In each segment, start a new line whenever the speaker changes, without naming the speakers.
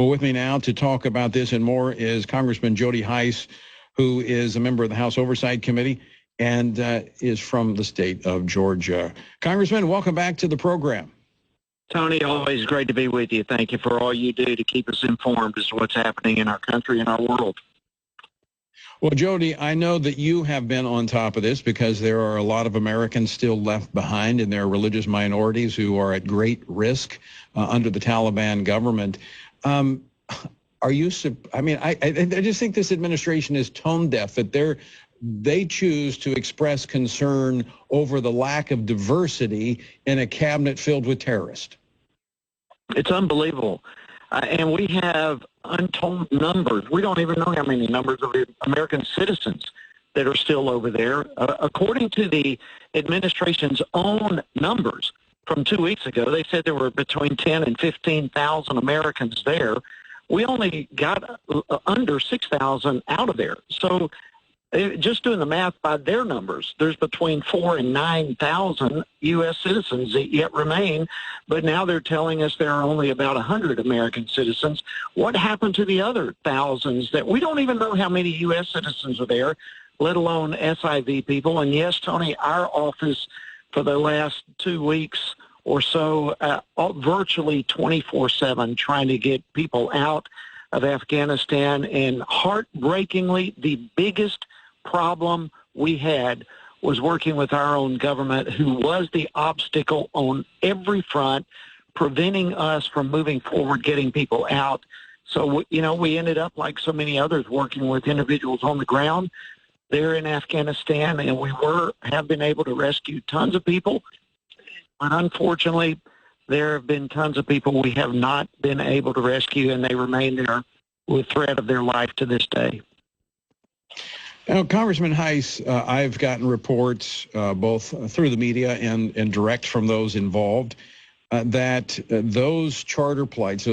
Well, with me now to talk about this and more is Congressman Jody Hice, who is a member of the House Oversight Committee and is from the state of Georgia. Congressman, welcome back to the program.
Tony, always great to be with you. Thank you for all you do to keep us informed as to what's happening in our country and our world.
Well, Jody, I know that you have been on top of this because there are a lot of Americans still left behind, and there are religious minorities who are at great risk under the Taliban government. Are you? I mean, I just think this administration is tone deaf, that they choose to express concern over the lack of diversity in a cabinet filled with terrorists.
It's unbelievable. And we have untold numbers. We don't even know how many numbers of American citizens that are still over there. According to the administration's own numbers from 2 weeks ago, they said there were between 10 and 15,000 Americans there. We only got under 6,000 out of there. So just doing the math by their numbers, there's between 4,000 and 9,000 U.S. citizens that yet remain, but now they're telling us there are only about 100 American citizens. What happened to the other thousands that we don't even know how many U.S. citizens are there, let alone SIV people? And yes, Tony, our office for the last 2 weeks or so, virtually 24/7, trying to get people out of Afghanistan. And heartbreakingly, the biggest problem we had was working with our own government, who was the obstacle on every front, preventing us from moving forward, getting people out. So, we ended up, like so many others, working with individuals on the ground there in Afghanistan, and we have been able to rescue tons of people. But unfortunately, there have been tons of people we have not been able to rescue, and they remain there with threat of their life to this day.
Now, Congressman Hice, I've gotten reports both through the media and direct from those involved that those charter flights,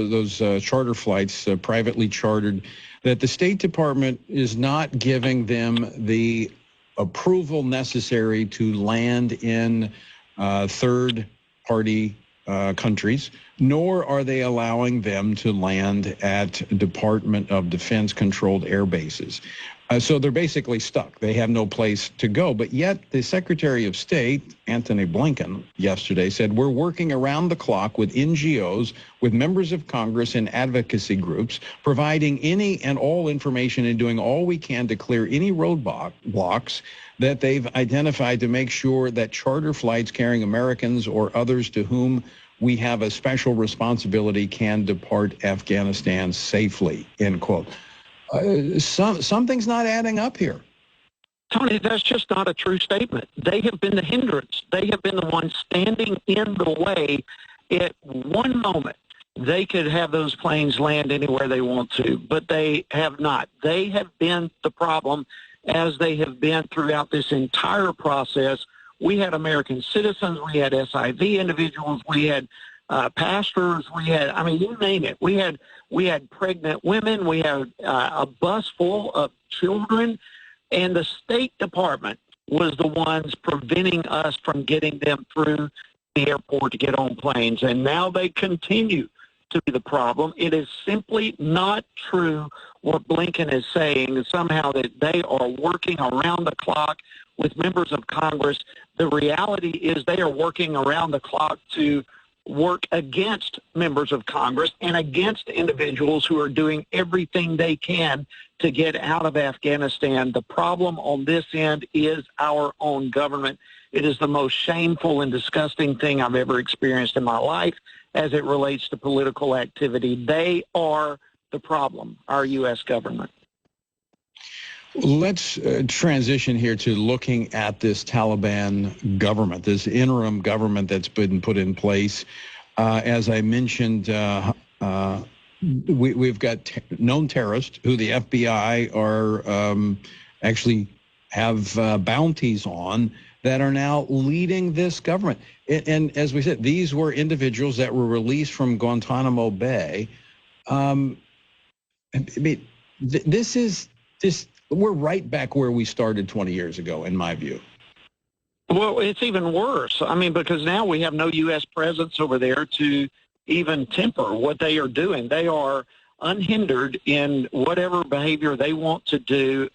privately chartered, that the State Department is not giving them the approval necessary to land in third-party countries, nor are they allowing them to land at Department of Defense-controlled air bases. So they're basically stuck. They have no place to go. But yet the Secretary of State, Antony Blinken, yesterday said, we're working around the clock with NGOs, with members of Congress and advocacy groups, providing any and all information and doing all we can to clear any roadblocks that they've identified to make sure that charter flights carrying Americans or others to whom we have a special responsibility can depart Afghanistan safely, end quote. Something's not adding up here.
Tony, that's just not a true statement. They have been the hindrance. They have been the ones standing in the way. At one moment, they could have those planes land anywhere they want to, but they have not. They have been the problem, as they have been throughout this entire process. We had American citizens, we had SIV individuals, we had pastors, we had, you name it. We had pregnant women, we had a bus full of children, and the State Department was the ones preventing us from getting them through the airport to get on planes. And now they continue to be the problem. It is simply not true what Blinken is saying, somehow that they are working around the clock with members of Congress. The reality is they are working around the clock to work against members of Congress and against individuals who are doing everything they can to get out of Afghanistan. The problem on this end is our own government. It is the most shameful and disgusting thing I've ever experienced in my life as it relates to political activity. They are the problem, our U.S. government.
Let's transition here to looking at this Taliban government, this interim government that's been put in place. As I mentioned, we've got known terrorists who the FBI are actually have bounties on that are now leading this government. And as we said, these were individuals that were released from Guantanamo Bay. We're right back where we started 20 years ago, in my view.
Well, it's even worse. Because now we have no U.S. presence over there to even temper what they are doing. They are unhindered in whatever behavior they want to do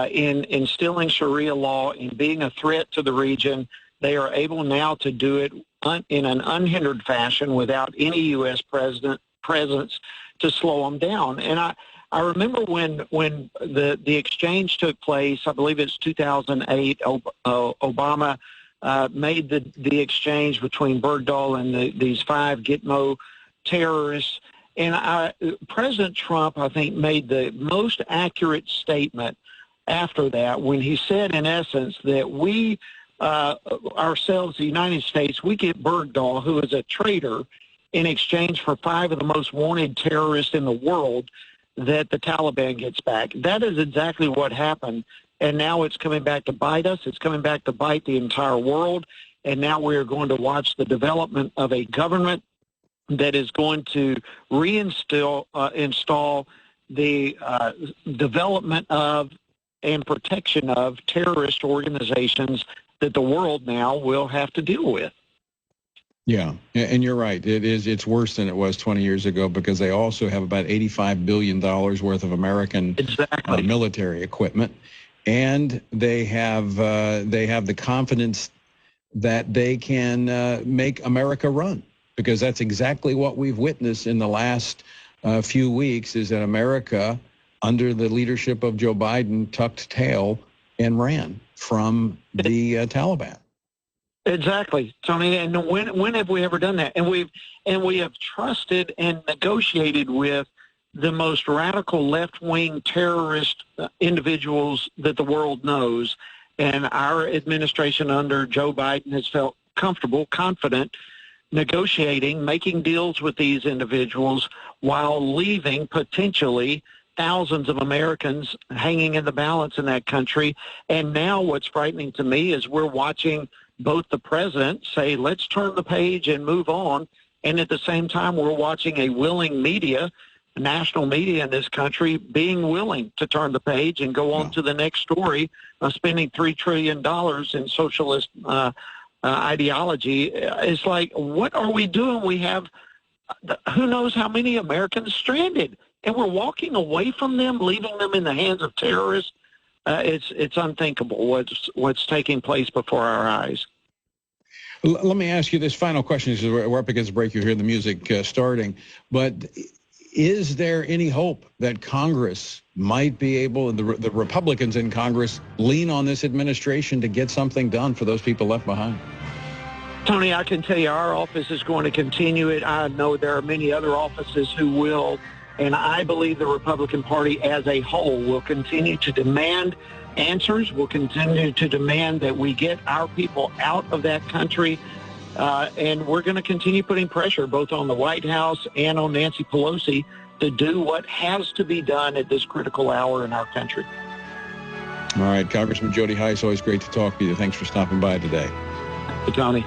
in instilling Sharia law, in being a threat to the region. They are able now to do it in an unhindered fashion without any U.S. presence to slow them down. And I remember when the exchange took place, I believe it's 2008, Obama made the exchange between Bergdahl and these 5 Gitmo terrorists. And President Trump, I think, made the most accurate statement after that when he said, in essence, that we ourselves, the United States, we get Bergdahl, who is a traitor, in exchange for 5 of the most wanted terrorists in the world, that the Taliban gets back. That is exactly what happened. And now it's coming back to bite us. It's coming back to bite the entire world. And now we are going to watch the development of a government that is going to install the development of and protection of terrorist organizations that the world now will have to deal with.
Yeah, and you're right. It's worse than it was 20 years ago because they also have about $85 billion worth of American military equipment, and they have the confidence that they can make America run, because that's exactly what we've witnessed in the last few weeks, is that America, under the leadership of Joe Biden, tucked tail and ran from the Taliban.
Exactly, Tony. And when have we ever done that? And we have trusted and negotiated with the most radical left-wing terrorist individuals that the world knows. And our administration under Joe Biden has felt comfortable, confident, negotiating, making deals with these individuals while leaving potentially thousands of Americans hanging in the balance in that country. And now what's frightening to me is we're watching both the president say, let's turn the page and move on, and at the same time we're watching a willing media, national media in this country, being willing to turn the page and go on to the next story, spending $3 trillion in socialist ideology. It's like, what are we doing? We have who knows how many Americans stranded, and we're walking away from them, leaving them in the hands of terrorists. It's unthinkable what's taking place before our eyes.
Let me ask you this final question. We're up against the break. You hear the music starting. But is there any hope that Congress might be able, and the Republicans in Congress, lean on this administration to get something done for those people left behind?
Tony, I can tell you our office is going to continue it. I know there are many other offices who will. And I believe the Republican Party as a whole will continue to demand answers, will continue to demand that we get our people out of that country. And we're going to continue putting pressure both on the White House and on Nancy Pelosi to do what has to be done at this critical hour in our country.
All right, Congressman Jody Hice, always great to talk to you. Thanks for stopping by today.
Tony.